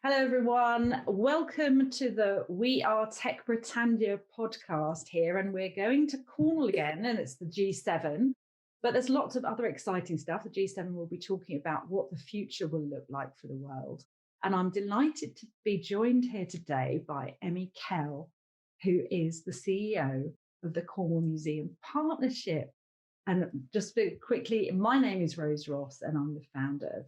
Hello, everyone. Welcome to the We Are TechBritannia podcast here. And we're going to Cornwall again, and it's the G7. But there's lots of other exciting stuff. The G7 will be talking about what the future will look like for the world. And I'm delighted to be joined here today by Emmie Kell, who is the CEO of the Cornwall Museums Partnership. And just very quickly, my name is Rose Ross, and I'm the founder of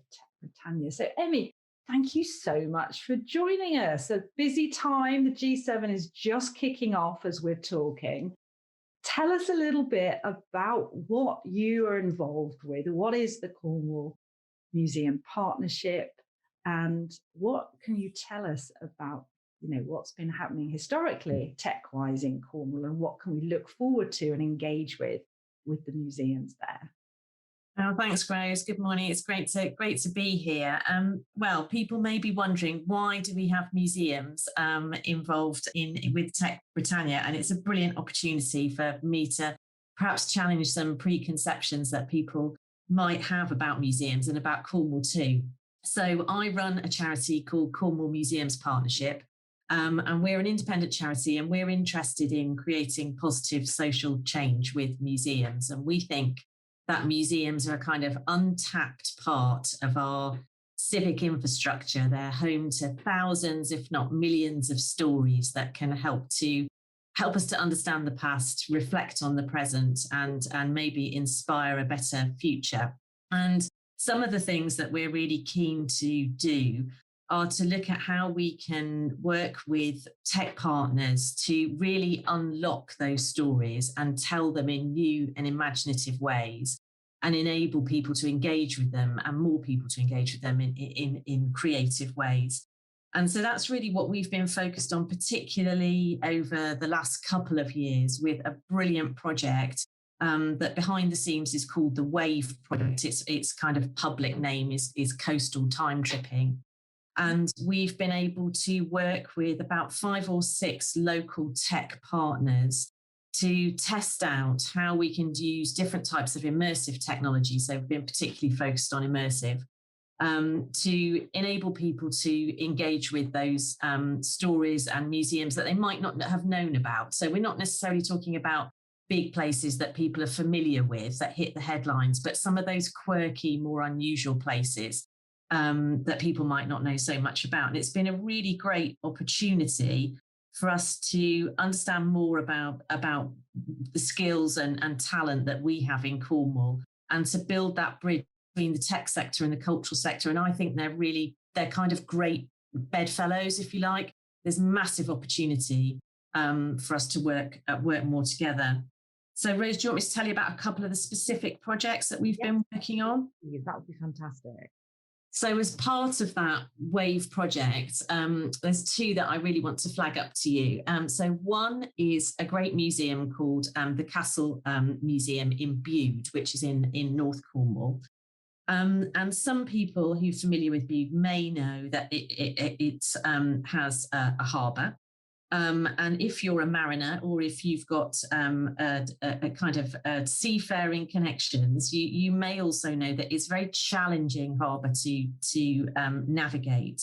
TechBritannia. So, Emmie, thank you so much for joining us. A busy time. The G7 is just kicking off as we're talking. Tell us a little bit about what you are involved with. What is the Cornwall Museum Partnership? And what can you tell us about, what's been happening historically, tech-wise in Cornwall, and what can we look forward to and engage with the museums there? Oh, thanks, Rose. Good morning. It's great to be here. Well, people may be wondering, why do we have museums involved with TechBritannia? And it's a brilliant opportunity for me to perhaps challenge some preconceptions that people might have about museums and about Cornwall too. So I run a charity called Cornwall Museums Partnership, and we're an independent charity, and we're interested in creating positive social change with museums. And we think that museums are a kind of untapped part of our civic infrastructure. They're home to thousands, if not millions, of stories that can help us to understand the past, reflect on the present, and maybe inspire a better future. And some of the things that we're really keen to do are to look at how we can work with tech partners to really unlock those stories and tell them in new and imaginative ways, and enable people to engage with them and more people to engage with them in creative ways. And so that's really what we've been focused on, particularly over the last couple of years, with a brilliant project that behind the scenes is called the WAVE project. Its kind of public name is Coastal Time Tripping. And we've been able to work with about 5 or 6 local tech partners to test out how we can use different types of immersive technology. So we've been particularly focused on immersive, to enable people to engage with those stories and museums that they might not have known about. So we're not necessarily talking about big places that people are familiar with that hit the headlines, but some of those quirky, more unusual places that people might not know so much about. And it's been a really great opportunity for us to understand more about the skills and talent that we have in Cornwall, and to build that bridge between the tech sector and the cultural sector. And I think they're kind of great bedfellows, if you like. There's massive opportunity for us to work more together. So, Rose, do you want me to tell you about a couple of the specific projects that we've been working on? That would be fantastic. So as part of that WAVE project, there's 2 that I really want to flag up to you. So one is a great museum called the Castle Museum in Bude, which is in North Cornwall. And some people who are familiar with Bude may know that it has a harbour. And if you're a mariner, or if you've got a kind of seafaring connections, you may also know that it's a very challenging harbour to navigate.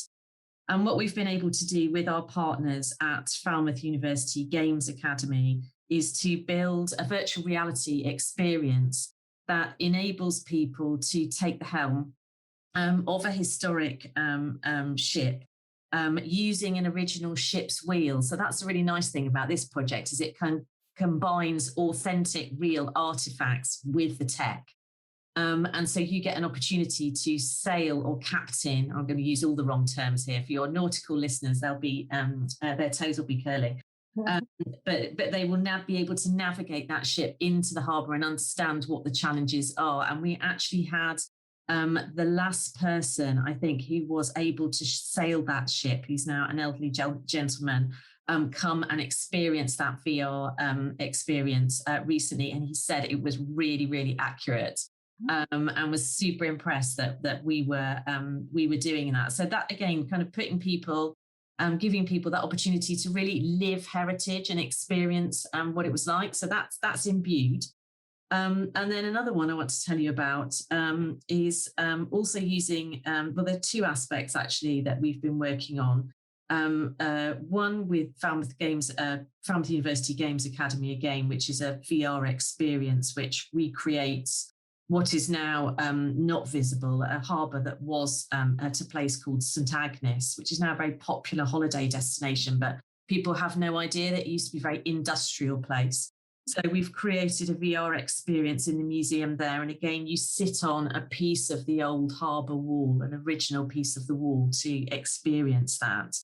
And what we've been able to do with our partners at Falmouth University Games Academy is to build a virtual reality experience that enables people to take the helm of a historic ship, using an original ship's wheel. So that's a really nice thing about this project, is it combines authentic, real artifacts with the tech. And so you get an opportunity to sail or captain. I'm going to use all the wrong terms here. For your nautical listeners, they'll be their toes will be curling. But they will now be able to navigate that ship into the harbour and understand what the challenges are. And we actually had the last person, I think, who was able to sail that ship, who's now an elderly gentleman, come and experience that VR experience recently. And he said it was really, really accurate, and was super impressed that we were doing that. So that, again, kind of putting people, giving people that opportunity to really live heritage and experience what it was like. So that's in Bude. And then another one I want to tell you about is also using, well, there are two aspects actually that we've been working on. One with Falmouth University Games Academy again, which is a VR experience which recreates what is now not visible, a harbour that was at a place called St Agnes, which is now a very popular holiday destination, but people have no idea that it used to be a very industrial place. So we've created a VR experience in the museum there. And again, you sit on a piece of the old harbour wall, an original piece of the wall, to experience that.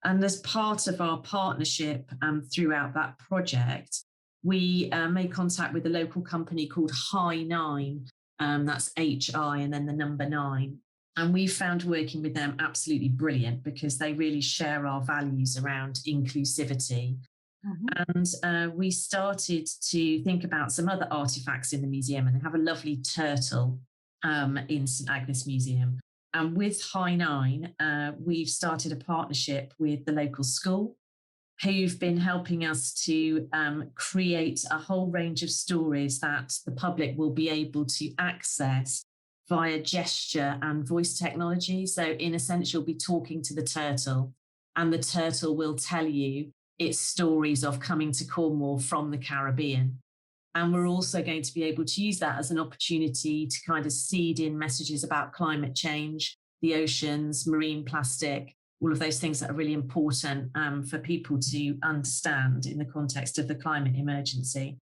And as part of our partnership throughout that project, we made contact with a local company called Hi9. That's HI and then the number 9. And we found working with them absolutely brilliant because they really share our values around inclusivity. And we started to think about some other artifacts in the museum, and they have a lovely turtle in St Agnes Museum. And with Hi9, we've started a partnership with the local school, who've been helping us to create a whole range of stories that the public will be able to access via gesture and voice technology. So in a sense, you'll be talking to the turtle, and the turtle will tell you its stories of coming to Cornwall from the Caribbean. And we're also going to be able to use that as an opportunity to kind of seed in messages about climate change, the oceans, marine plastic, all of those things that are really important for people to understand in the context of the climate emergency.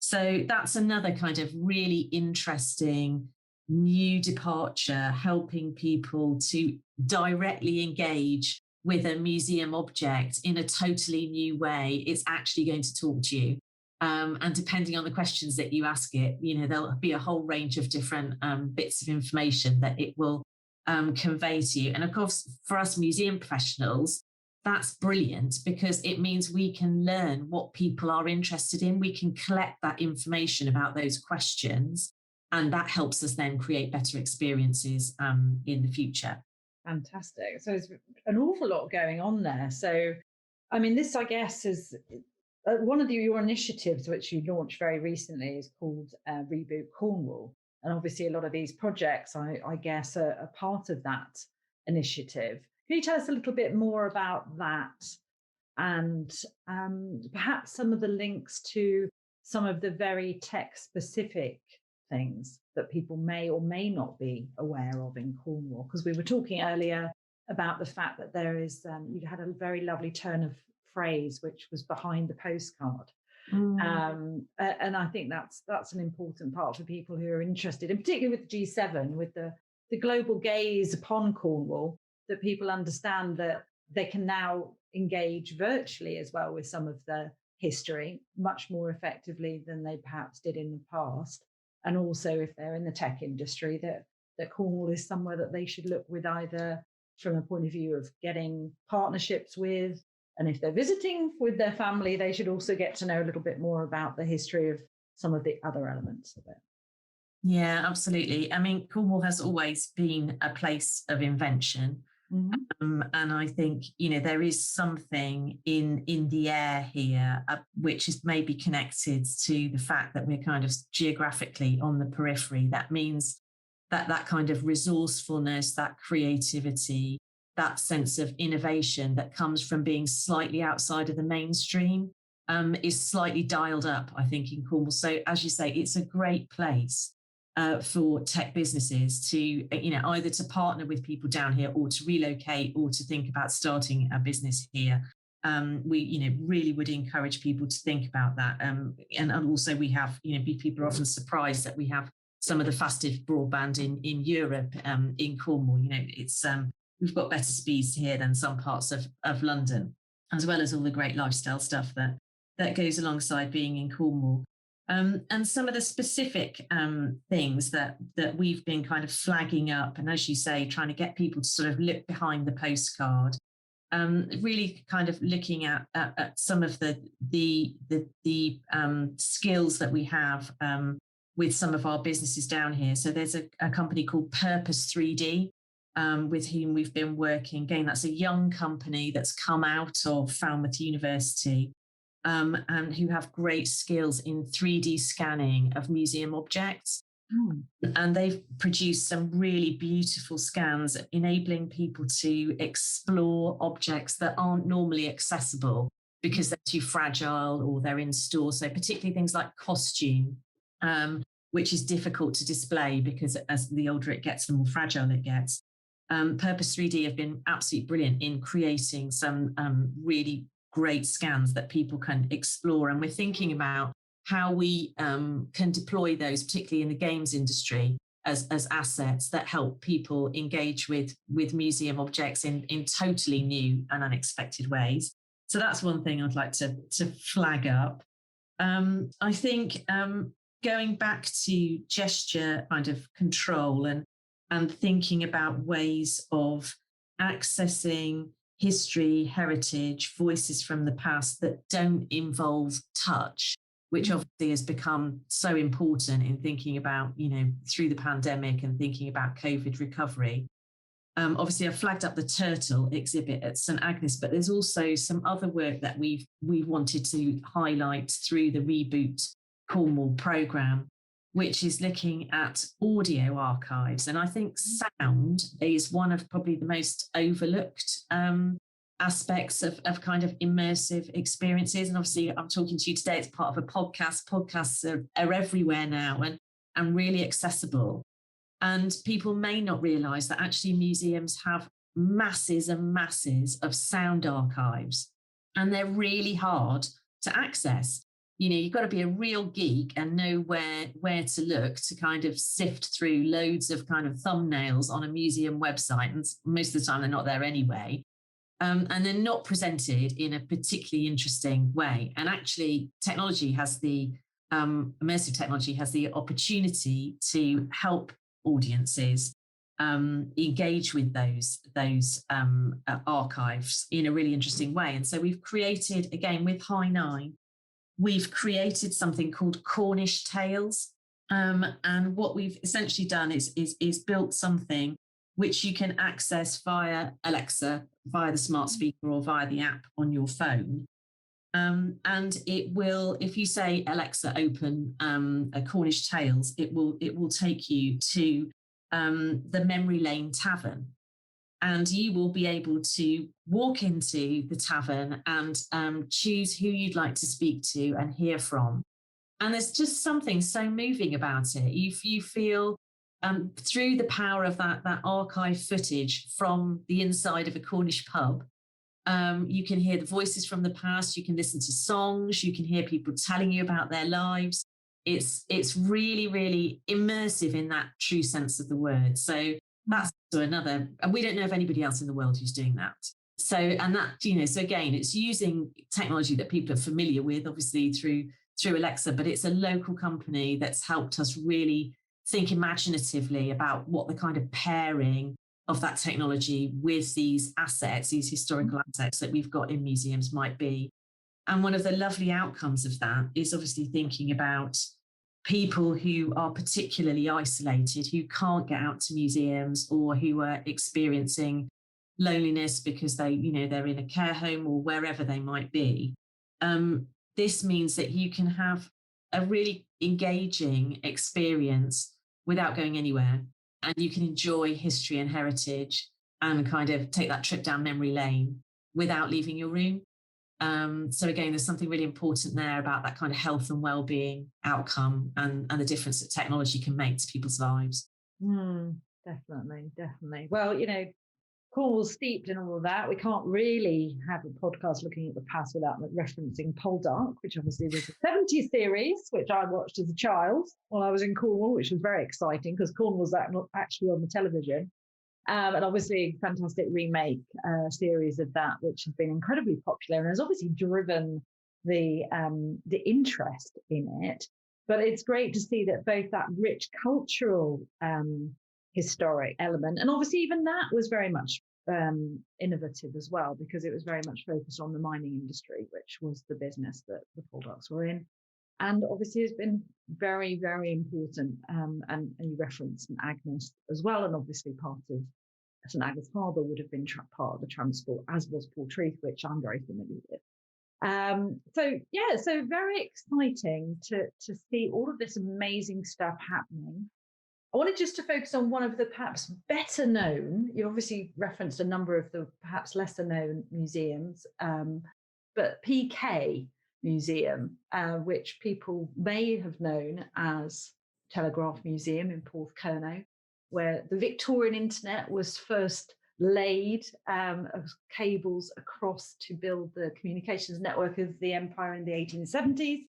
So that's another kind of really interesting new departure, helping people to directly engage with a museum object in a totally new way. It's actually going to talk to you. And depending on the questions that you ask it, there'll be a whole range of different bits of information that it will convey to you. And of course, for us museum professionals, that's brilliant because it means we can learn what people are interested in. We can collect that information about those questions, and that helps us then create better experiences in the future. Fantastic. So there's an awful lot going on there. So, I mean, this, I guess, is one of your initiatives, which you launched very recently, is called Reboot Cornwall. And obviously, a lot of these projects, I guess, are part of that initiative. Can you tell us a little bit more about that and perhaps some of the links to some of the very tech-specific things that people may or may not be aware of in Cornwall? Because we were talking earlier about the fact that there is, you had a very lovely turn of phrase, which was behind the postcard. And I think that's an important part for people who are interested, and particularly with the G7, with the global gaze upon Cornwall, that people understand that they can now engage virtually as well with some of the history much more effectively than they perhaps did in the past. And also, if they're in the tech industry, that Cornwall is somewhere that they should look with, either from a point of view of getting partnerships with, and if they're visiting with their family, they should also get to know a little bit more about the history of some of the other elements of it. Yeah, absolutely. I mean, Cornwall has always been a place of invention. And I think, there is something in the air here, which is maybe connected to the fact that we're kind of geographically on the periphery. That means that kind of resourcefulness, that creativity, that sense of innovation that comes from being slightly outside of the mainstream is slightly dialed up, I think, in Cornwall. So as you say, it's a great place for tech businesses to, either to partner with people down here or to relocate or to think about starting a business here. We, really would encourage people to think about that. And also we have, people are often surprised that we have some of the fastest broadband in Europe in Cornwall. It's we've got better speeds here than some parts of London, as well as all the great lifestyle stuff that goes alongside being in Cornwall. And some of the specific things that we've been kind of flagging up, and as you say, trying to get people to sort of look behind the postcard, really kind of looking at some of the skills that we have with some of our businesses down here. So there's a company called Purpose 3D, with whom we've been working. Again, that's a young company that's come out of Falmouth University. and who have great skills in 3D scanning of museum objects. And they've produced some really beautiful scans, enabling people to explore objects that aren't normally accessible because they're too fragile or they're in store. So particularly things like costume, which is difficult to display because as the older it gets, the more fragile it gets. Purpose 3D have been absolutely brilliant in creating some really great scans that people can explore. And we're thinking about how we can deploy those, particularly in the games industry, as assets that help people engage with museum objects in totally new and unexpected ways. So that's one thing I'd like to flag up. I think going back to gesture kind of control and thinking about ways of accessing history, heritage, voices from the past that don't involve touch, which obviously has become so important in thinking about, through the pandemic and thinking about COVID recovery. Obviously, I've flagged up the turtle exhibit at St Agnes, but there's also some other work that we've wanted to highlight through the Reboot Cornwall programme, which is looking at audio archives. And I think sound is one of probably the most overlooked aspects of kind of immersive experiences. And obviously, I'm talking to you today, it's part of a podcast. Podcasts are everywhere now and really accessible. And people may not realise that actually museums have masses and masses of sound archives, and they're really hard to access. You've got to be a real geek and know where to look to kind of sift through loads of kind of thumbnails on a museum website. And most of the time they're not there anyway. And they're not presented in a particularly interesting way. And actually technology has immersive technology has the opportunity to help audiences engage with those archives in a really interesting way. And so we've created, again, with High Nine, we've created something called Cornish Tales. And what we've essentially done is built something which you can access via Alexa, via the smart speaker or via the app on your phone. And it will, if you say, Alexa, open a Cornish Tales, it will take you to the Memory Lane Tavern. And you will be able to walk into the tavern and choose who you'd like to speak to and hear from. And there's just something so moving about it. You feel through the power of that archive footage from the inside of a Cornish pub. You can hear the voices from the past. You can listen to songs. You can hear people telling you about their lives. It's really, really immersive in that true sense of the word. So that's another, and we don't know of anybody else in the world who's doing that. So, and that, so again, it's using technology that people are familiar with, obviously through Alexa, but it's a local company that's helped us really think imaginatively about what the kind of pairing of that technology with these assets, these historical assets that we've got in museums might be. And one of the lovely outcomes of that is obviously thinking about people who are particularly isolated, who can't get out to museums or who are experiencing loneliness because they're in a care home or wherever they might be. This means that you can have a really engaging experience without going anywhere. And you can enjoy history and heritage and kind of take that trip down memory lane without leaving your room. So again, there's something really important there about that kind of health and well-being outcome and the difference that technology can make to people's lives. Definitely. Well, Cornwall's steeped in all of that. We can't really have a podcast looking at the past without referencing Poldark, which obviously was a 70s series, which I watched as a child while I was in Cornwall, which was very exciting because Cornwall's actually on the television. And obviously a fantastic remake series of that, which has been incredibly popular and has obviously driven the interest in it. But it's great to see that both that rich cultural historic element, and obviously even that was very much innovative as well, because it was very much focused on the mining industry, which was the business that the Poldarks were in. And obviously it's been very, very important. And you referenced St Agnes as well, and obviously part of St Agnes Harbour would have been part of the transport, as was Portreath, which I'm very familiar with. So very exciting to see all of this amazing stuff happening. I wanted just to focus on one of the perhaps better known. You obviously referenced a number of the perhaps lesser known museums, but PK Museum, which people may have known as Telegraph Museum in Porthcurno, where the Victorian internet was first laid of cables across to build the communications network of the empire in the 1870s.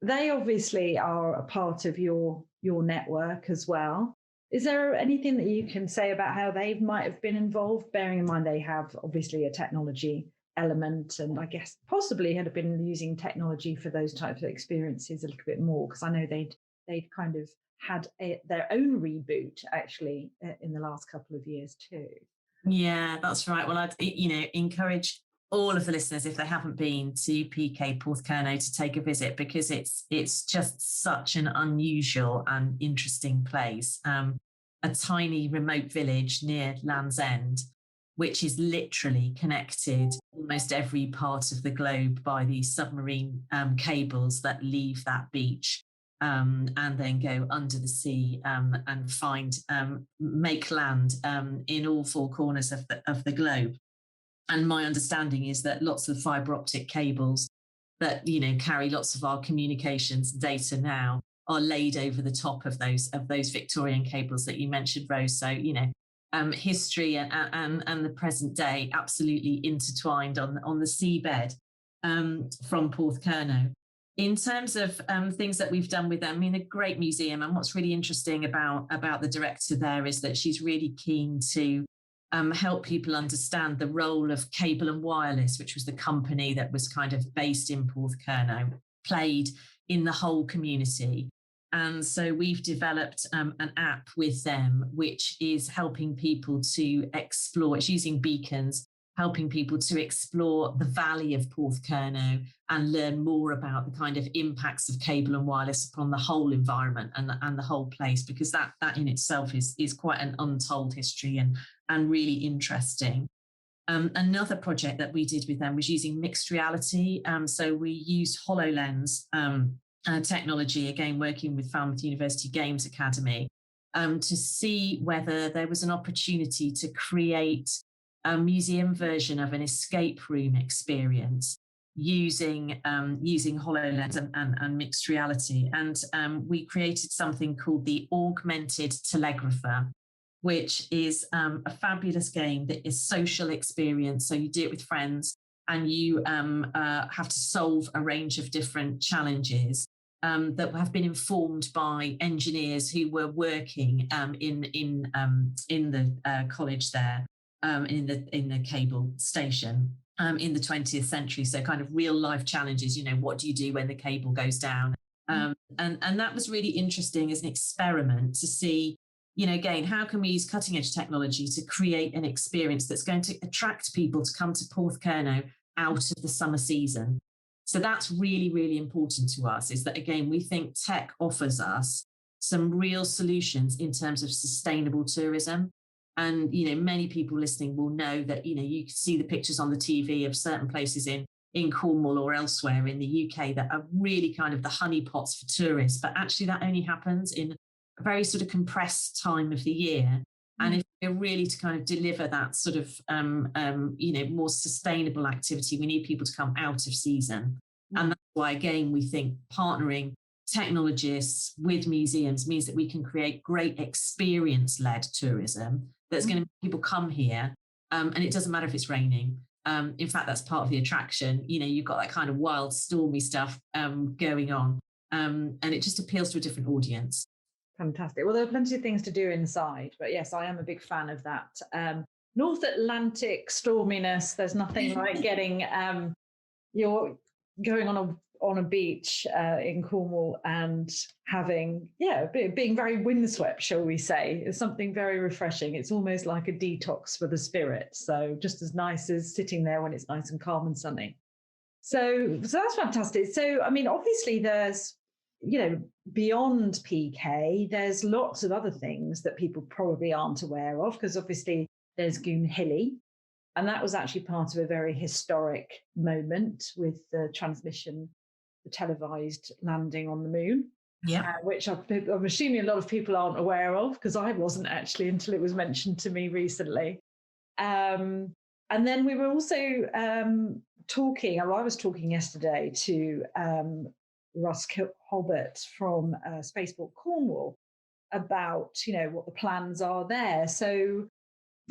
They obviously are a part of your network as well. Is there anything that you can say about how they might have been involved, bearing in mind they have obviously a technology element, and I guess possibly had been using technology for those types of experiences a little bit more, because I know they'd kind of had their own reboot actually in the last couple of years too. Yeah, that's right. Well, I'd encourage all of the listeners, if they haven't been to PK Porthcurno, to take a visit, because it's just such an unusual and interesting place. A tiny remote village near Land's End, which is literally connected almost every part of the globe by these submarine cables that leave that beach. And then go under the sea and make land in all four corners of the globe. And my understanding is that lots of fibre optic cables that carry lots of our communications data now are laid over the top of those Victorian cables that you mentioned, Rose. So history and the present day absolutely intertwined on the seabed from Porthcurno. In terms of things that we've done with them, I mean, a great museum. And what's really interesting about the director there is that she's really keen to help people understand the role of Cable and Wireless, which was the company that was kind of based in Porthcurno, played in the whole community. And so we've developed an app with them, which is helping people to explore. It's using beacons, helping people to explore the valley of Porthcurno and learn more about the kind of impacts of cable and wireless upon the whole environment and the whole place, because that in itself is quite an untold history and really interesting. Another project that we did with them was using mixed reality. So we used HoloLens technology, again, working with Falmouth University Games Academy, to see whether there was an opportunity to create a museum version of an escape room experience using HoloLens and mixed reality. And we created something called the Augmented Telegrapher, which is a fabulous game that is social experience. So you do it with friends and you have to solve a range of different challenges that have been informed by engineers who were working in the college there. In the cable station in the 20th century. So kind of real life challenges, what do you do when the cable goes down? And that was really interesting as an experiment to see, again, how can we use cutting edge technology to create an experience that's going to attract people to come to Porthcurno out of the summer season. So that's really, really important to us, is that, again, we think tech offers us some real solutions in terms of sustainable tourism. And, many people listening will know that, you can see the pictures on the TV of certain places in Cornwall or elsewhere in the UK that are really kind of the honeypots for tourists. But actually that only happens in a very sort of compressed time of the year. And if we're really to kind of deliver that sort of, more sustainable activity, we need people to come out of season. And that's why, again, we think partnering technologists with museums means that we can create great experience-led tourism that's going to make people come here, and it doesn't matter if it's raining. In fact, that's part of the attraction. You've got that kind of wild, stormy stuff going on, and it just appeals to a different audience. Fantastic. Well, there are plenty of things to do inside, but yes, I am a big fan of that. North Atlantic storminess. There's nothing like getting you're going on a beach in Cornwall and having, being very windswept, shall we say, is something very refreshing. It's almost like a detox for the spirit. So just as nice as sitting there when it's nice and calm and sunny. So that's fantastic. So, I mean, obviously there's, beyond PK, there's lots of other things that people probably aren't aware of, because obviously there's Goon Hilly, And that was actually part of a very historic moment with the transmission, the televised landing on the moon. Yeah. Which I'm assuming a lot of people aren't aware of, because I wasn't actually until it was mentioned to me recently. And then we were also talking, or I was talking yesterday to Russ Hobbart from Spaceport Cornwall about, what the plans are there. So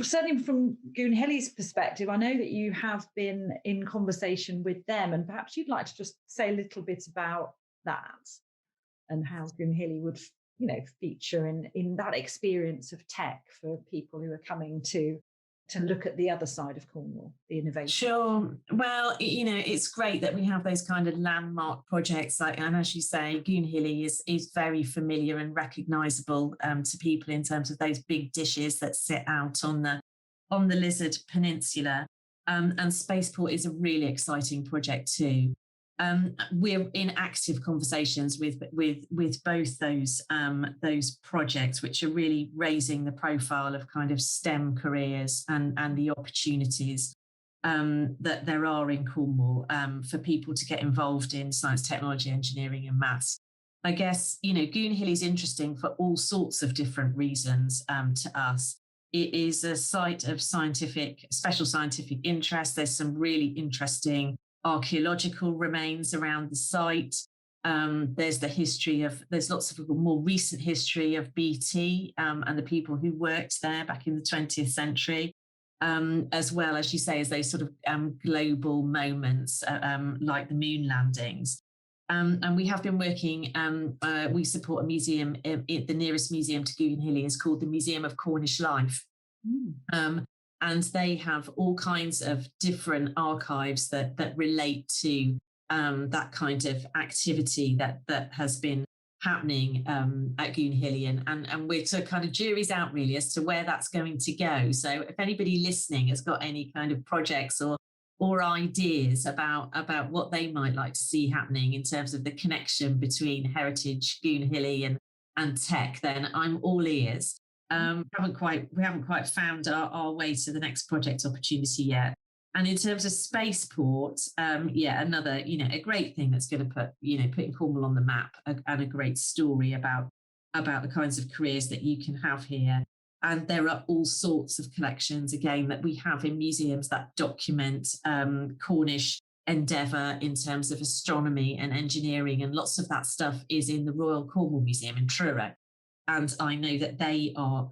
certainly from Goonhilly's perspective, I know that you have been in conversation with them, and perhaps you'd like to just say a little bit about that and how Goonhilly would, feature in that experience of tech for people who are coming to look at the other side of Cornwall, the innovation. Sure. Well, it's great that we have those kind of landmark projects. And as you say, Goonhilly is very familiar and recognisable to people in terms of those big dishes that sit out on the Lizard Peninsula. And Spaceport is a really exciting project too. We're in active conversations with both those projects, which are really raising the profile of kind of STEM careers and the opportunities that there are in Cornwall for people to get involved in science, technology, engineering, and maths. I guess Goonhilly is interesting for all sorts of different reasons to us. It is a site of special scientific interest. There's some really interesting archaeological remains around the site. There's lots of more recent history of BT and the people who worked there back in the 20th century, as well, as you say, as those sort of global moments like the moon landings. And we have been working, we support a museum, the nearest museum to Goonhilly is called the Museum of Cornish Life. And they have all kinds of different archives that relate to that kind of activity that has been happening at Goonhilly. And we're sort of kind of jury's out really as to where that's going to go. So if anybody listening has got any kind of projects or ideas about what they might like to see happening in terms of the connection between heritage, Goonhilly and tech, then I'm all ears. We haven't quite found our way to the next project opportunity yet. And in terms of Spaceport, another a great thing that's going to putting Cornwall on the map, and a great story about the kinds of careers that you can have here. And there are all sorts of collections again that we have in museums that document Cornish endeavour in terms of astronomy and engineering, and lots of that stuff is in the Royal Cornwall Museum in Truro. And I know that they are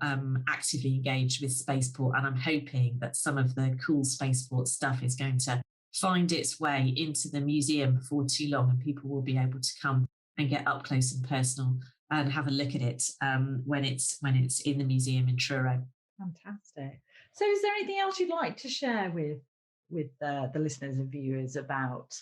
actively engaged with Spaceport, and I'm hoping that some of the cool Spaceport stuff is going to find its way into the museum before too long, and people will be able to come and get up close and personal and have a look at it when it's in the museum in Truro. Fantastic. So is there anything else you'd like to share with the listeners and viewers about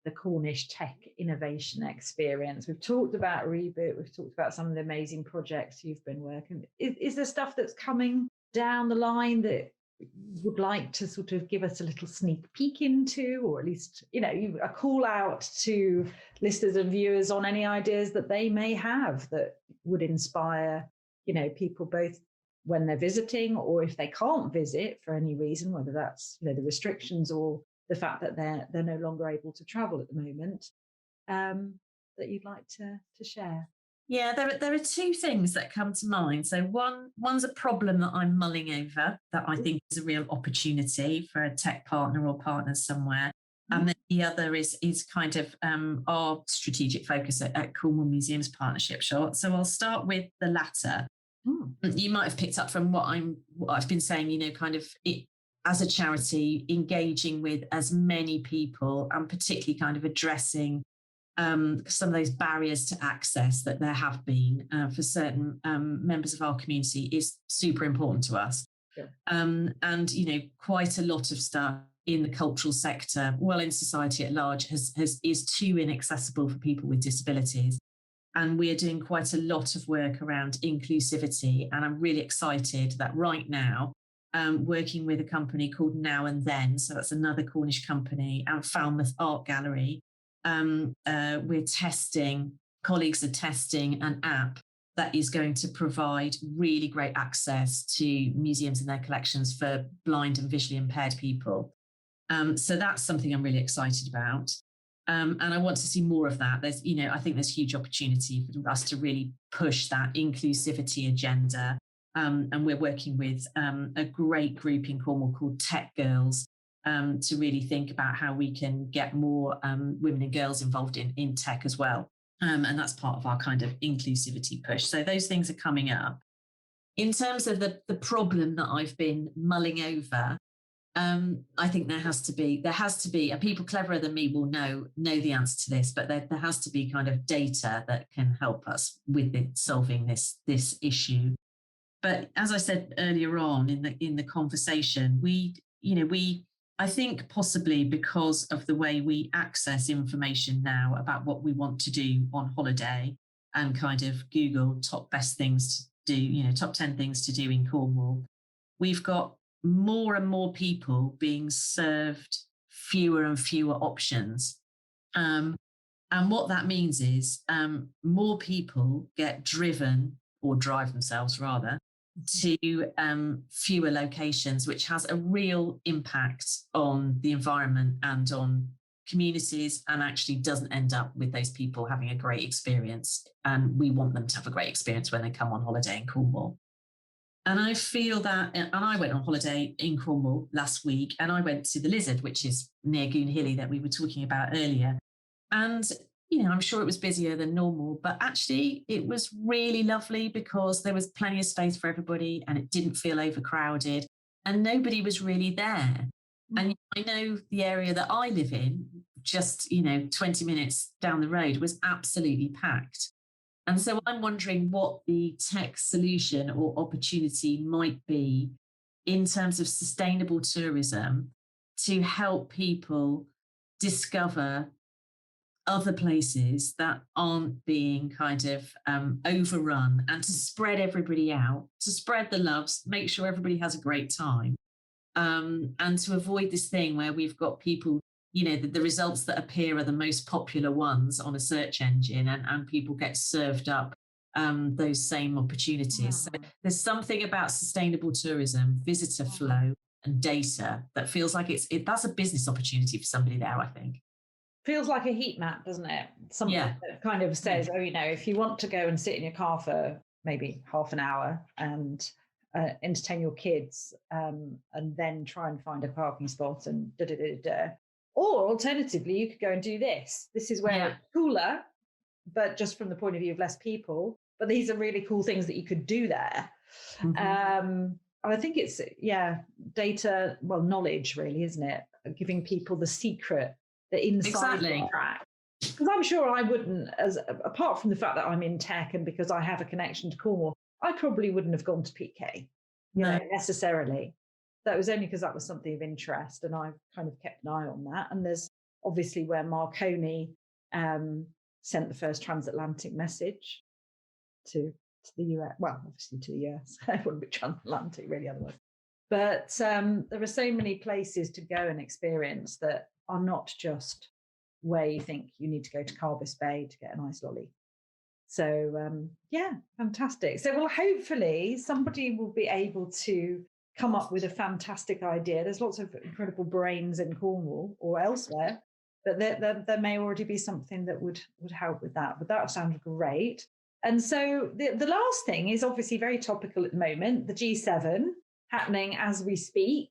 the Cornish tech innovation experience? We've talked about Reboot, we've talked about some of the amazing projects you've been working. Is there stuff that's coming down the line that you would like to sort of give us a little sneak peek into, or at least, a call out to listeners and viewers on any ideas that they may have that would inspire, people both when they're visiting, or if they can't visit for any reason, whether that's, the restrictions or the fact that they're no longer able to travel at the moment, that you'd like to share? Yeah, there are two things that come to mind. So one's a problem that I'm mulling over that I think is a real opportunity for a tech partner or partners somewhere. And then the other is kind of our strategic focus at Cornwall Museums Partnership. So I'll start with the latter. You might have picked up from what I've been saying, kind of it, as a charity, engaging with as many people and particularly kind of addressing some of those barriers to access that there have been for certain members of our community is super important to us. Yeah. And, quite a lot of stuff in the cultural sector, well, in society at large, is too inaccessible for people with disabilities. And we're doing quite a lot of work around inclusivity. And I'm really excited that right now, working with a company called Now and Then, so that's another Cornish company, and Falmouth Art Gallery, colleagues are testing an app that is going to provide really great access to museums and their collections for blind and visually impaired people. So that's something I'm really excited about. And I want to see more of that. There's, I think there's huge opportunity for us to really push that inclusivity agenda. And we're working with a great group in Cornwall called Tech Girls to really think about how we can get more women and girls involved in tech as well. And that's part of our kind of inclusivity push. So those things are coming up. In terms of the problem that I've been mulling over, I think there has to be, and people cleverer than me will know the answer to this, but there has to be kind of data that can help us with solving this issue. But as I said earlier on in the conversation, I think possibly because of the way we access information now about what we want to do on holiday and kind of Google top best things to do, top 10 things to do in Cornwall, we've got more and more people being served fewer and fewer options. And what that means is more people get driven, or drive themselves rather, to fewer locations, which has a real impact on the environment and on communities, and actually doesn't end up with those people having a great experience. And we want them to have a great experience when they come on holiday in Cornwall. And I feel that, and I went on holiday in Cornwall last week, and I went to the Lizard, which is near Goonhilly that we were talking about earlier. And, I'm sure it was busier than normal, but actually it was really lovely because there was plenty of space for everybody and it didn't feel overcrowded and nobody was really there. And I know the area that I live in, just, 20 minutes down the road, was absolutely packed. And so I'm wondering what the tech solution or opportunity might be in terms of sustainable tourism to help people discover other places that aren't being kind of overrun, and to spread everybody out, to spread the loves, make sure everybody has a great time, and to avoid this thing where we've got people, the results that appear are the most popular ones on a search engine, and people get served up those same opportunities. So there's something about sustainable tourism, visitor flow and data that feels like that's a business opportunity for somebody there, I think. Feels like a heat map, doesn't it? Something that kind of says, if you want to go and sit in your car for maybe half an hour and entertain your kids, and then try and find a parking spot and or alternatively, you could go and do this. This is where it's cooler, but just from the point of view of less people. But these are really cool things that you could do there. I think it's data, knowledge, really, isn't it? Giving people the secret. The inside track. Because I'm sure I wouldn't, apart from the fact that I'm in tech and because I have a connection to Cornwall, I probably wouldn't have gone to PK necessarily. That was only because that was something of interest, and I've kind of kept an eye on that. And there's obviously where Marconi sent the first transatlantic message to the US. Well, obviously to the US. It wouldn't be transatlantic really otherwise. But there are so many places to go and experience that are not just where you think you need to go to Carbis Bay to get a nice lolly. So, fantastic. So, well, hopefully somebody will be able to come up with a fantastic idea. There's lots of incredible brains in Cornwall or elsewhere, but there may already be something that would help with that. But that sounds great. And so the last thing is obviously very topical at the moment, the G7 happening as we speak.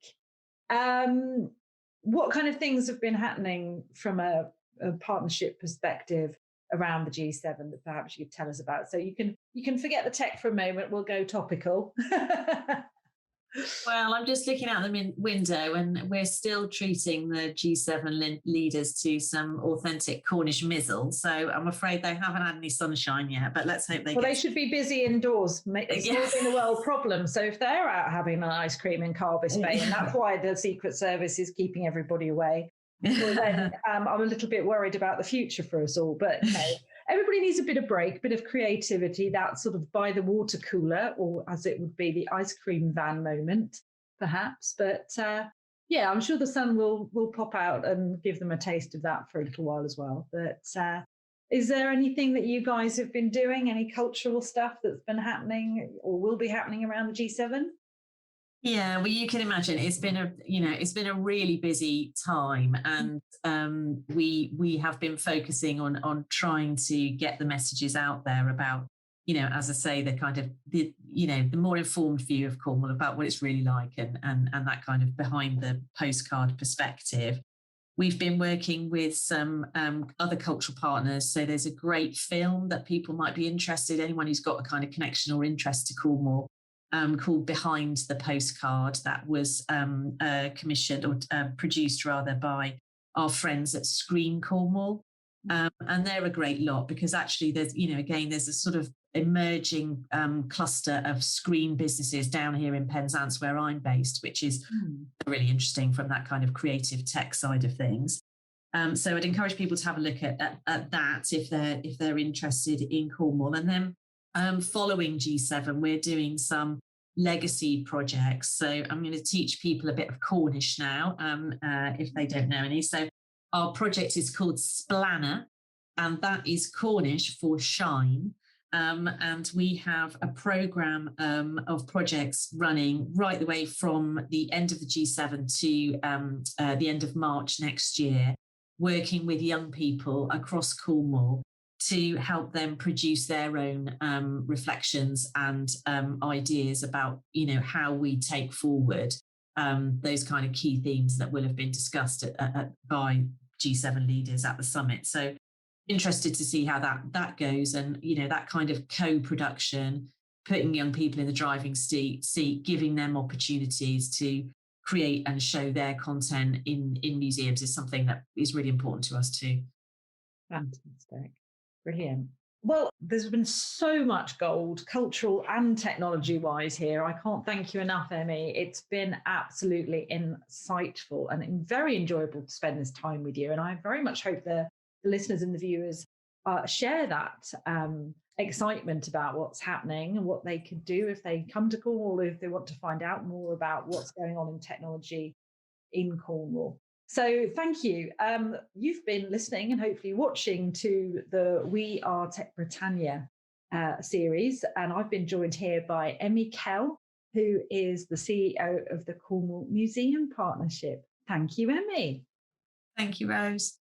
What kind of things have been happening from a partnership perspective around the G7 that perhaps you could tell us about? So you can forget the tech for a moment. We'll go topical. Well, I'm just looking out the window and we're still treating the G7 leaders to some authentic Cornish mizzle. So I'm afraid they haven't had any sunshine yet, but let's hope they should be busy indoors, solving the world problem. So if they're out having an ice cream in Carbis Bay, and that's why the Secret Service is keeping everybody away, well, then I'm a little bit worried about the future for us all. But everybody needs a bit of break, a bit of creativity, that sort of by the water cooler, or as it would be, the ice cream van moment, perhaps. But I'm sure the sun will pop out and give them a taste of that for a little while as well. But Is there anything that you guys have been doing, any cultural stuff that's been happening or will be happening around the G7? Yeah, well, you can imagine it's been a really busy time, and we have been focusing on trying to get the messages out there about, as I say, the kind of the more informed view of Cornwall about what it's really like, and that kind of behind the postcard perspective. We've been working with some other cultural partners. So there's a great film that people might be interested, anyone who's got a kind of connection or interest to Cornwall, called Behind the Postcard, that was commissioned or produced rather by our friends at Screen Cornwall. And they're a great lot, because actually there's a sort of emerging cluster of screen businesses down here in Penzance, where I'm based, which is really interesting from that kind of creative tech side of things. So I'd encourage people to have a look at that if they're interested in Cornwall. And then following G7, we're doing some legacy projects. So I'm going to teach people a bit of Cornish now, if they don't know any. So our project is called Splanner, and that is Cornish for shine. And we have a programme of projects running right the way from the end of the G7 to the end of March next year, working with young people across Cornwall to help them produce their own reflections and ideas about, how we take forward those kind of key themes that will have been discussed by G7 leaders at the summit. So interested to see how that goes, and that kind of co-production, putting young people in the driving seat, giving them opportunities to create and show their content in museums is something that is really important to us too. Fantastic. Brilliant. Well, there's been so much gold, cultural and technology wise here. I can't thank you enough, Emmie. It's been absolutely insightful and very enjoyable to spend this time with you. And I very much hope the listeners and the viewers share that excitement about what's happening and what they could do if they come to Cornwall, if they want to find out more about what's going on in technology in Cornwall. So thank you. You've been listening and hopefully watching to the We Are TechBritannia series, and I've been joined here by Emmie Kell, who is the CEO of the Cornwall Museum Partnership. Thank you, Emmie. Thank you, Rose.